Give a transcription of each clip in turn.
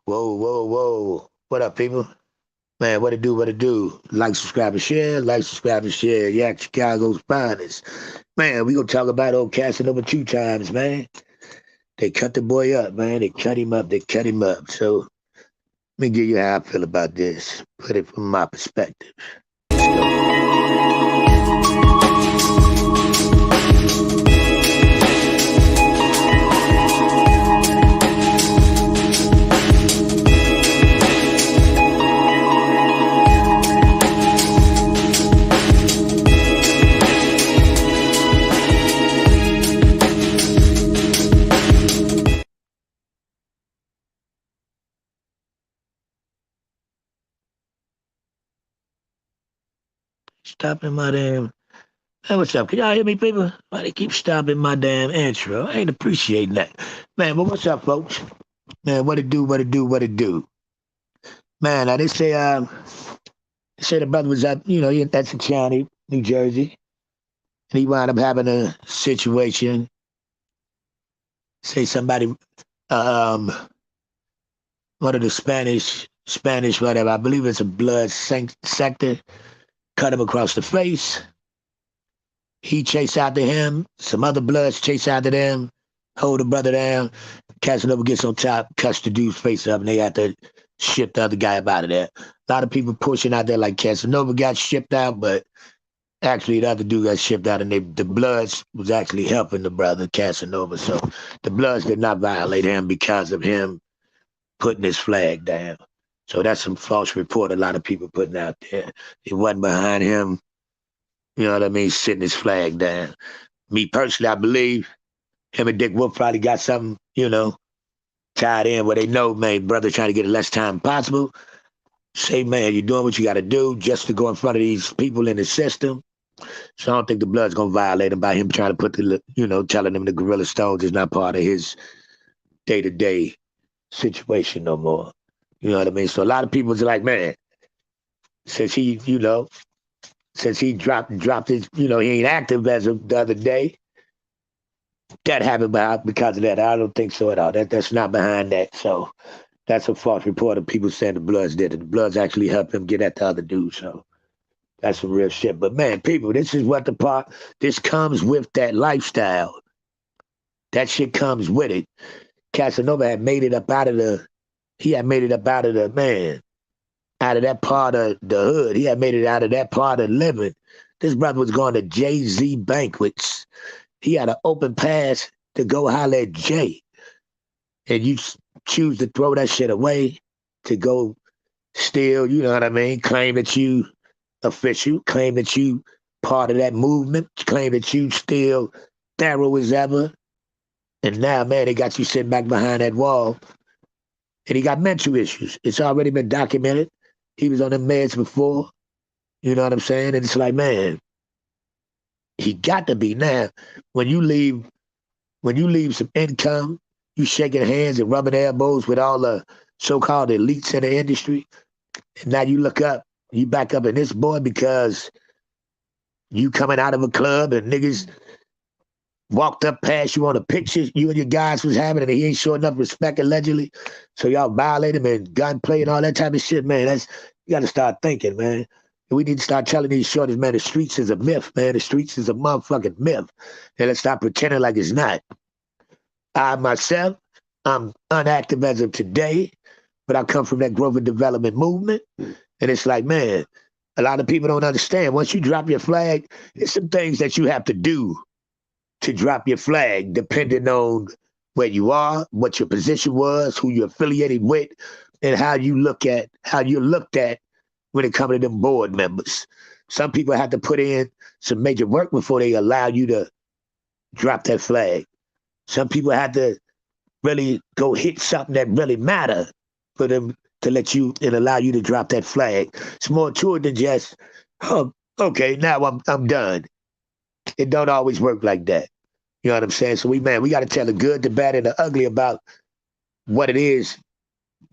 Whoa, whoa, whoa. What up, people? Man, what it do, what it do? Like, subscribe, and share. Like, subscribe, and share. Yeah, Chicago's finest. Man, we gonna talk about old Casanova 2 times, man. They cut the boy up, man. They cut him up. They cut him up. So let me give you how I feel about this. Put it from my perspective. Let's go. Stopping my damn. Hey, what's up? Can y'all hear me, people? Why they keep stopping my damn intro? I ain't appreciating that. Man, but what's up, folks? Man, what it do, what it do, what it do? Man, now they say the brother was up, he in Essex County, New Jersey, and he wound up having a situation. Say somebody, um, one of the Spanish, whatever, I believe it's a blood sector, cut him across the face. He chased after him. Some other bloods chase after them, hold the brother down. Casanova gets on top, cuts the dude's face up, and they have to ship the other guy up out of there. A lot of people pushing out there like Casanova got shipped out, but actually the other dude got shipped out, and the Bloods was actually helping the brother Casanova. So the Bloods did not violate him because of him putting his flag down. So that's some false report a lot of people putting out there. It wasn't behind him, you know what I mean, sitting his flag down. Me personally, I believe him and Dick Wolf probably got something, tied in where they know, man, brother trying to get the less time possible. Say, man, you're doing what you got to do just to go in front of these people in the system. So I don't think the Blood's gonna violate him by him trying to put telling them the Gorilla Stones is not part of his day to day situation no more. You know what I mean? So a lot of people are like, man, since he, since he dropped his, he ain't active as of the other day. That happened because of that. I don't think so at all. That's not behind that. So that's a false report of people saying the Bloods did it. The Bloods actually helped him get at the other dude. So that's some real shit. But man, people, this is what this comes with that lifestyle. That shit comes with it. Casanova had made it up out of the man, out of that part of the hood. He had made it out of that part of living. This brother was going to Jay-Z banquets. He had an open pass to go holler at Jay. And you choose to throw that shit away to go steal, you know what I mean? Claim that you official, claim that you part of that movement, claim that you still thorough as ever. And now, man, they got you sitting back behind that wall. And he got mental issues. It's already been documented. He was on the meds before. You know what I'm saying? And it's like, man, he got to be now. When you leave some income, you shaking hands and rubbing elbows with all the so-called elites in the industry. And now you back up in this boy because you coming out of a club and niggas walked up past you on a picture you and your guys was having, and he ain't showing enough respect allegedly. So y'all violate him and gunplay and all that type of shit, man. You got to start thinking, man. We need to start telling these shorties, man, the streets is a myth, man. The streets is a motherfucking myth. And let's stop pretending like it's not. I myself, I'm unactive as of today, but I come from that growth and development movement. And it's like, man, a lot of people don't understand. Once you drop your flag, there's some things that you have to do to drop your flag, depending on where you are, what your position was, who you're affiliated with, and how you're looked at when it comes to them board members. Some people have to put in some major work before they allow you to drop that flag. Some people have to really go hit something that really matter for them to let you and allow you to drop that flag. It's more to it than just, oh, okay, now I'm done. It don't always work like that. You know what I'm saying? So we got to tell the good, the bad, and the ugly about what it is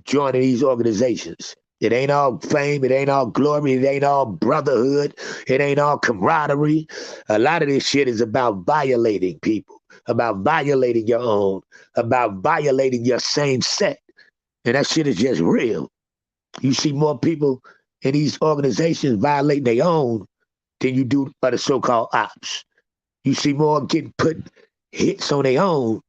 joining these organizations. It ain't all fame. It ain't all glory. It ain't all brotherhood. It ain't all camaraderie. A lot of this shit is about violating people, about violating your own, about violating your same set. And that shit is just real. You see more people in these organizations violating their own than you do other so-called ops. You see more getting put hits on their own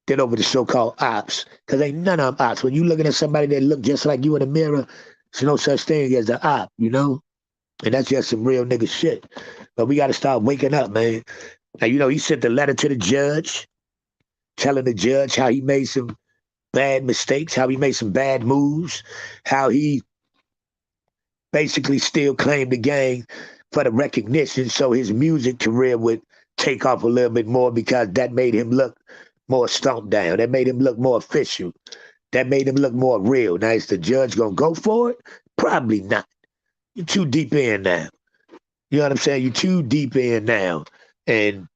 than over the so-called ops. Because ain't none of them ops. When you looking at somebody that look just like you in the mirror, there's no such thing as an op, you know? And that's just some real nigga shit. But we got to start waking up, man. Now, he sent the letter to the judge, telling the judge how he made some bad mistakes, how he made some bad moves, how he basically still claimed the gang for the recognition so his music career would take off a little bit more because that made him look more stomped down. That made him look more official. That made him look more real. Now, is the judge going to go for it? Probably not. You're too deep in now. You know what I'm saying? You're too deep in now. And,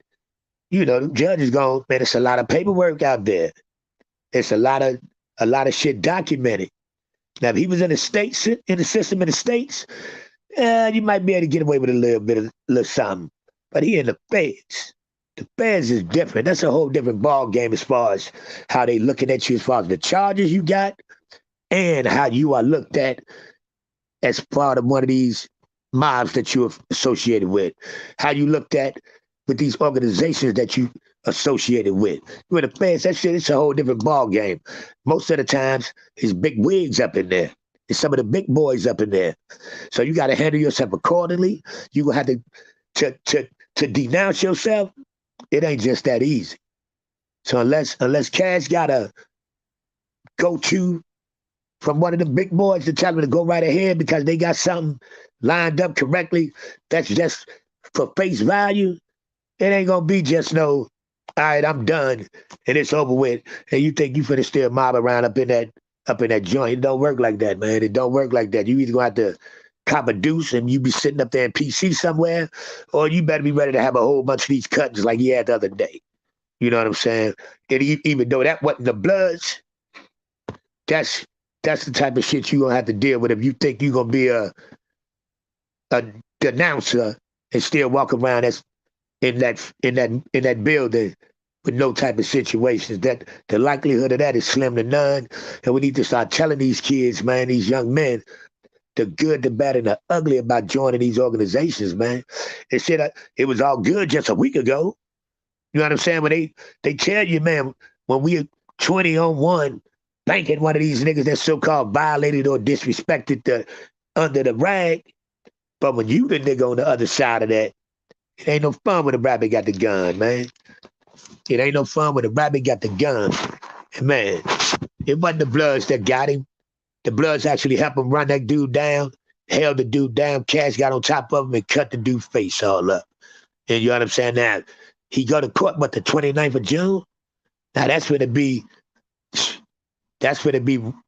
the judge is going, man, it's a lot of paperwork out there. It's a lot of shit documented. Now, if he was in the states, in the system in the States, you might be able to get away with a little something. But he in the feds. The feds is different. That's a whole different ball game as far as how they looking at you as far as the charges you got and how you are looked at as part of one of these mobs that you're associated with. How you looked at with these organizations that you associated with. With the feds, that shit, it's a whole different ball game. Most of the times, it's big wigs up in there. It's some of the big boys up in there. So you got to handle yourself accordingly. You gonna have to denounce yourself. It ain't just that easy. So unless Cash got a go-to from one of the big boys to tell them to go right ahead because they got something lined up correctly, that's just for face value. It ain't gonna be just no, all right, I'm done and it's over with. And you think you finna still mob around up in that joint. It don't work like that, man. It don't work like that. You either gonna have to cop a deuce and you be sitting up there in PC somewhere, or you better be ready to have a whole bunch of these cuts like you had the other day. You know what I'm saying? And even though that wasn't the Bloods, that's the type of shit you gonna have to deal with if you think you're gonna be a denouncer and still walk around as in that building with no type of situations. That the likelihood of that is slim to none. And we need to start telling these kids, man, these young men, the good, the bad, and the ugly about joining these organizations, man. It was all good just a week ago. You know what I'm saying? When they tell you, man, when we 20 on one, banking one of these niggas that so-called violated or disrespected under the rag. But when you the nigga on the other side of that, it ain't no fun when the rabbit got the gun, man. It ain't no fun when the rabbit got the gun. And man, it wasn't the Bloods that got him. The Bloods actually helped him run that dude down, held the dude down. Cash got on top of him and cut the dude's face all up. And you know what I'm saying? Now, he go to court, the 29th of June? Now, that's when it be,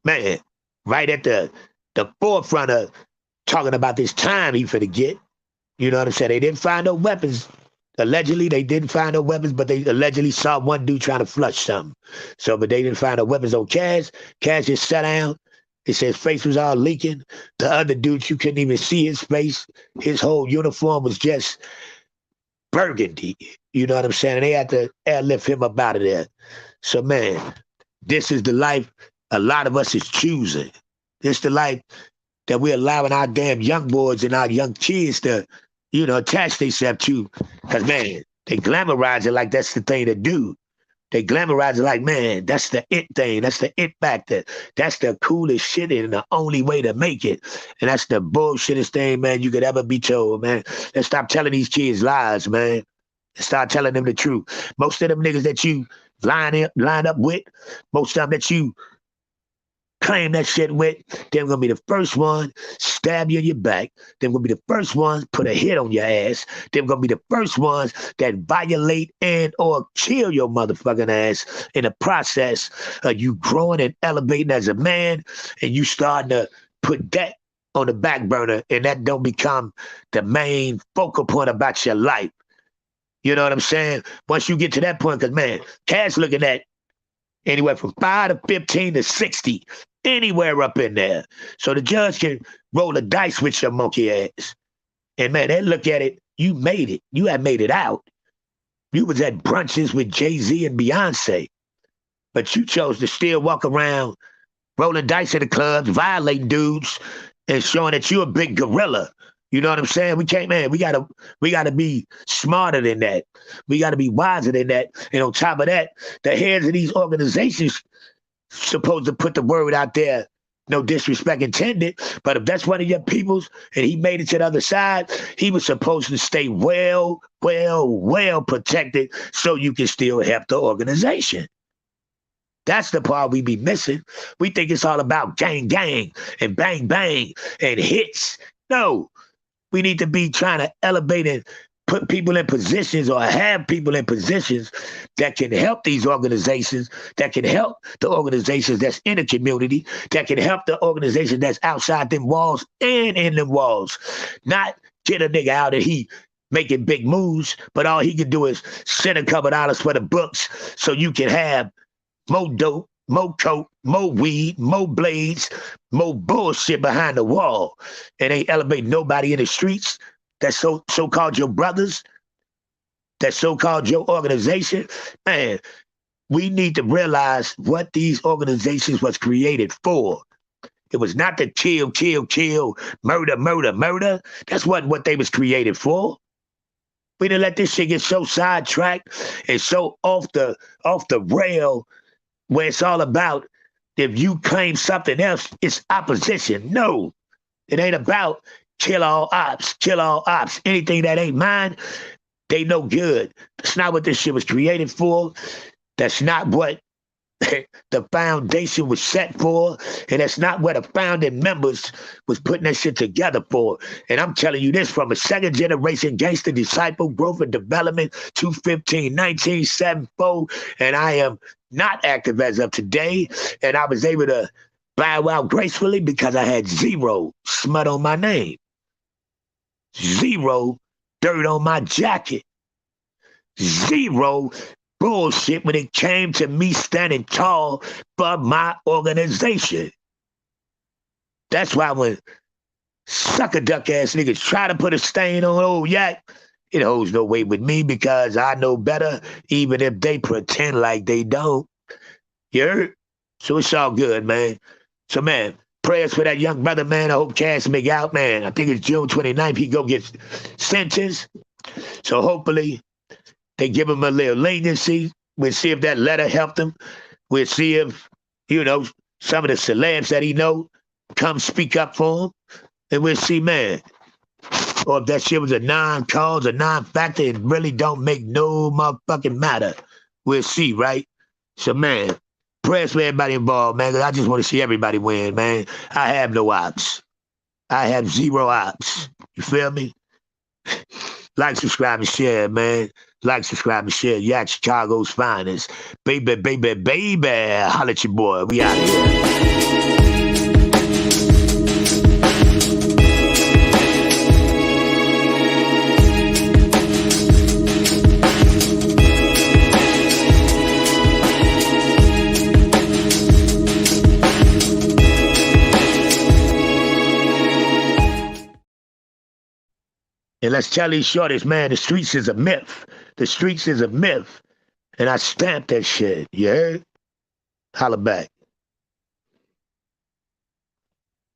man, right at the forefront of talking about this time he finna get. You know what I'm saying? They didn't find no weapons. Allegedly, they didn't find no weapons, but they allegedly saw one dude trying to flush something. So, but they didn't find no weapons on Cash. Cash just sat down. It said his face was all leaking. The other dude, you couldn't even see his face. His whole uniform was just burgundy. You know what I'm saying? And they had to airlift him up out of there. So, man, this is the life a lot of us is choosing. This is the life that we're allowing our damn young boys and our young kids to, attach themselves to. Because, man, they glamorize it like that's the thing to do. They glamorize it like, man, that's the it thing. That's the it factor. That's the coolest shit and the only way to make it. And that's the bullshittest thing, man, you could ever be told, man. Let's stop telling these kids lies, man. Let's start telling them the truth. Most of them niggas that you line up with, most of them that you claim that shit with, they're gonna be the first one stab you in your back. They're gonna be the first ones put a hit on your ass. They're gonna be the first ones that violate and or kill your motherfucking ass in the process of you growing and elevating as a man, and you starting to put that on the back burner, and that don't become the main focal point about your life. You know what I'm saying? Once you get to that point, because man, Cash looking at anywhere from 5 to 15 to 60, anywhere up in there. So the judge can roll a dice with your monkey ass. And man, they look at it, you made it. You had made it out. You was at brunches with Jay-Z and Beyonce. But you chose to still walk around rolling dice in the clubs, violating dudes, and showing that you're a big gorilla. You know what I'm saying? We can't, man. We gotta be smarter than that. We gotta be wiser than that. And on top of that, the heads of these organizations supposed to put the word out there. No disrespect intended, but if that's one of your peoples and he made it to the other side, he was supposed to stay well protected so you can still help the organization. That's the part we be missing. We think it's all about gang, gang, and bang, bang, and hits. No, we need to be trying to elevate and put people in positions or have people in positions that can help these organizations, that can help the organizations that's in the community, that can help the organization that's outside them walls and in them walls. Not get a nigga out and he making big moves, but all he can do is send a couple dollars for the books so you can have more dope, more coke, more weed, more blades, more bullshit behind the wall. And ain't elevate nobody in the streets. That's so-called your brothers. That's so-called your organization. Man, we need to realize what these organizations was created for. It was not to kill, kill, kill, murder, murder, murder. That's what they was created for. We didn't let this shit get so sidetracked and so off the rail where it's all about if you claim something else, it's opposition. No, it ain't about kill all ops, kill all ops. Anything that ain't mine, they no good. That's not what this shit was created for. That's not what the foundation was set for. And that's not what the founding members was putting that shit together for. And I'm telling you this from a second generation gangster disciple, growth and development, 215, 1974. And I am not active as of today. And I was able to bow out gracefully because I had zero smut on my name. Zero dirt on my jacket. Zero bullshit when it came to me standing tall for my organization. That's why when sucker duck ass niggas try to put a stain on old yak, it holds no weight with me because I know better, even if they pretend like they don't. You heard? So it's all good, man. So, man, prayers for that young brother, man. I hope Cass make out, man. I think it's June 29th. He go get sentenced. So hopefully they give him a little leniency. We'll see if that letter helped him. We'll see if, some of the celebs that he know come speak up for him. And we'll see, man. Or if that shit was a non-cause, a non-factor, it really don't make no motherfucking matter. We'll see, right? So, man, prayers for everybody involved, man, because I just want to see everybody win, man. I have no ops. I have zero ops. You feel me? Like, subscribe, and share, man. Like, subscribe, and share. Yak Chicago's finest. Baby, baby, baby. Holla at your boy. We out here. And let's tell these shorties, man, the streets is a myth. The streets is a myth. And I stamped that shit. You heard? Holla back.